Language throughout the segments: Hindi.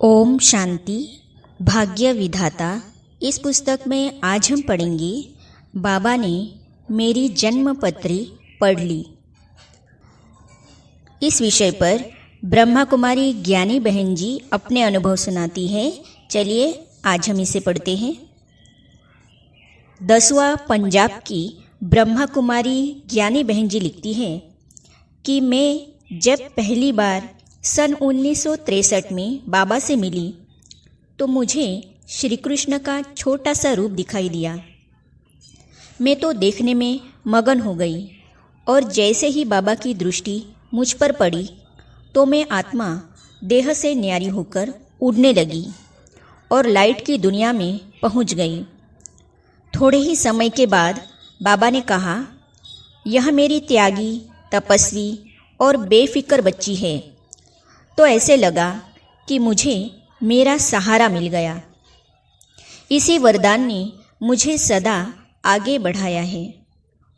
ओम शांति। भाग्य विधाता इस पुस्तक में आज हम पढ़ेंगे बाबा ने मेरी जन्म पत्री पढ़ ली। इस विषय पर ब्रह्मा कुमारी ज्ञानी बहन जी अपने अनुभव सुनाती है। चलिए आज हम इसे पढ़ते हैं। 10वां पंजाब की ब्रह्मा कुमारी ज्ञानी बहन जी लिखती है कि मैं जब पहली बार सन 1963 में बाबा से मिली तो मुझे श्री कृष्ण का छोटा सा रूप दिखाई दिया। मैं तो देखने में मगन हो गई और जैसे ही बाबा की दृष्टि मुझ पर पड़ी तो मैं आत्मा देह से न्यारी होकर उड़ने लगी और लाइट की दुनिया में पहुंच गई। थोड़े ही समय के बाद बाबा ने कहा, यह मेरी त्यागी, तपस्वी और बेफिक्र बच्ची है। तो ऐसे लगा कि मुझे मेरा सहारा मिल गया। इसी वरदान ने मुझे सदा आगे बढ़ाया है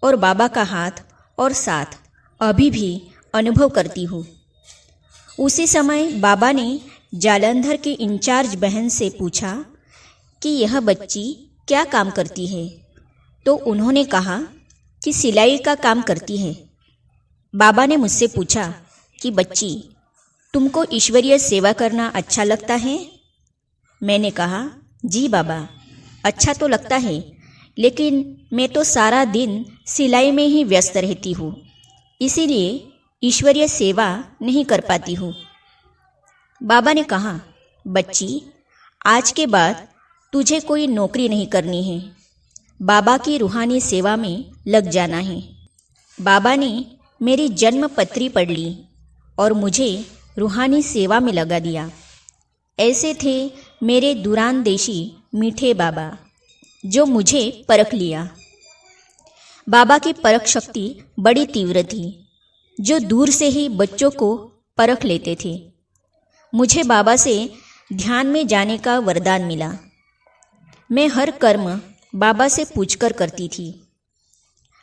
और बाबा का हाथ और साथ अभी भी अनुभव करती हूँ। उसी समय बाबा ने जालंधर की इंचार्ज बहन से पूछा कि यह बच्ची क्या काम करती है, तो उन्होंने कहा कि सिलाई का काम करती है। बाबा ने मुझसे पूछा कि बच्ची, तुमको ईश्वरीय सेवा करना अच्छा लगता है? मैंने कहा, जी बाबा, अच्छा तो लगता है, लेकिन मैं तो सारा दिन सिलाई में ही व्यस्त रहती हूँ, इसीलिए ईश्वरीय सेवा नहीं कर पाती हूँ। बाबा ने कहा, बच्ची, आज के बाद तुझे कोई नौकरी नहीं करनी है, बाबा की रूहानी सेवा में लग जाना है। बाबा ने मेरी जन्म पत्री पढ़ ली और मुझे रूहानी सेवा में लगा दिया। ऐसे थे मेरे दूरानदेशी मीठे बाबा जो मुझे परख लिया। बाबा की परख शक्ति बड़ी तीव्र थी, जो दूर से ही बच्चों को परख लेते थे। मुझे बाबा से ध्यान में जाने का वरदान मिला। मैं हर कर्म बाबा से पूछकर करती थी।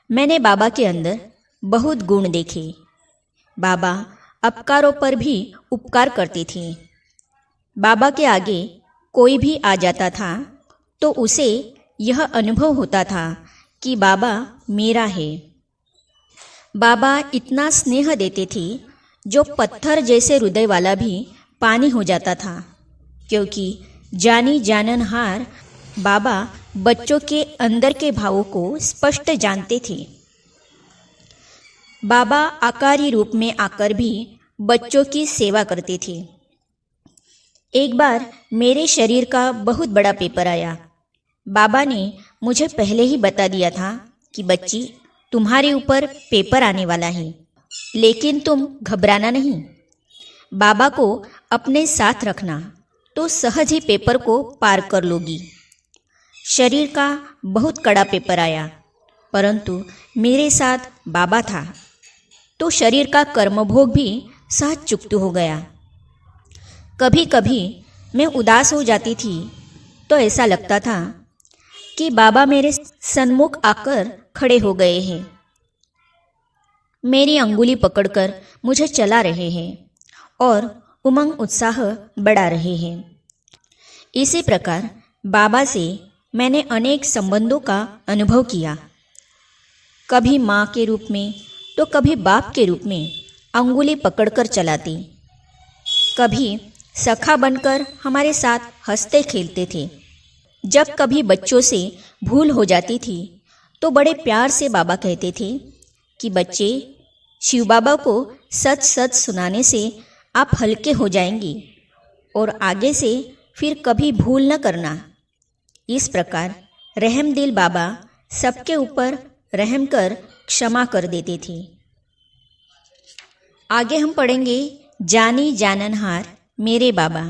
मैंने बाबा के अंदर बहुत गुण देखे। बाबा अपकारों पर भी उपकार करते थे। बाबा के आगे कोई भी आ जाता था तो उसे यह अनुभव होता था कि बाबा मेरा है। बाबा इतना स्नेह देते थे जो पत्थर जैसे हृदय वाला भी पानी हो जाता था, क्योंकि जानी जाननहार बाबा बच्चों के अंदर के भावों को स्पष्ट जानते थे। बाबा आकारी रूप में आकर भी बच्चों की सेवा करते थे। एक बार मेरे शरीर का बहुत बड़ा पेपर आया। बाबा ने मुझे पहले ही बता दिया था कि बच्ची, तुम्हारे ऊपर पेपर आने वाला है, लेकिन तुम घबराना नहीं। बाबा को अपने साथ रखना तो सहज ही पेपर को पार कर लोगी। शरीर का बहुत कड़ा पेपर आया, परंतु मेरे साथ बाबा था तो शरीर का कर्मभोग भी सहज चुक्त हो गया। कभी कभी मैं उदास हो जाती थी तो ऐसा लगता था कि बाबा मेरे सन्मुख आकर खड़े हो गए हैं, मेरी अंगुली पकड़कर मुझे चला रहे हैं और उमंग उत्साह बढ़ा रहे हैं। इसी प्रकार बाबा से मैंने अनेक संबंधों का अनुभव किया। कभी माँ के रूप में तो कभी बाप के रूप में अंगुली पकड़कर चलाते, कभी सखा बनकर हमारे साथ हंसते खेलते थे। जब कभी बच्चों से भूल हो जाती थी तो बड़े प्यार से बाबा कहते थे कि बच्चे, शिव बाबा को सच सच सुनाने से आप हल्के हो जाएंगे और आगे से फिर कभी भूल न करना। इस प्रकार रहमदिल बाबा सबके ऊपर रहम कर क्षमा कर देते थे। आगे हम पढ़ेंगे जानी जाननहार मेरे बाबा।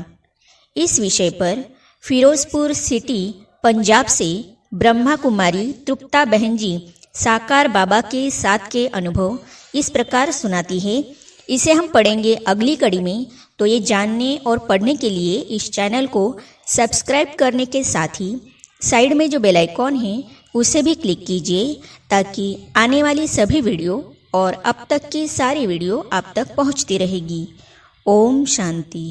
इस विषय पर फिरोजपुर सिटी पंजाब से ब्रह्मा कुमारी तृप्ता बहन जी साकार बाबा के साथ के अनुभव इस प्रकार सुनाती है। इसे हम पढ़ेंगे अगली कड़ी में। तो ये जानने और पढ़ने के लिए इस चैनल को सब्सक्राइब करने के साथ ही साइड में जो बेल आइकॉन है उसे भी क्लिक कीजिए, ताकि आने वाली सभी वीडियो और अब तक की सारी वीडियो आप तक पहुंचती रहेगी। ओम शांति।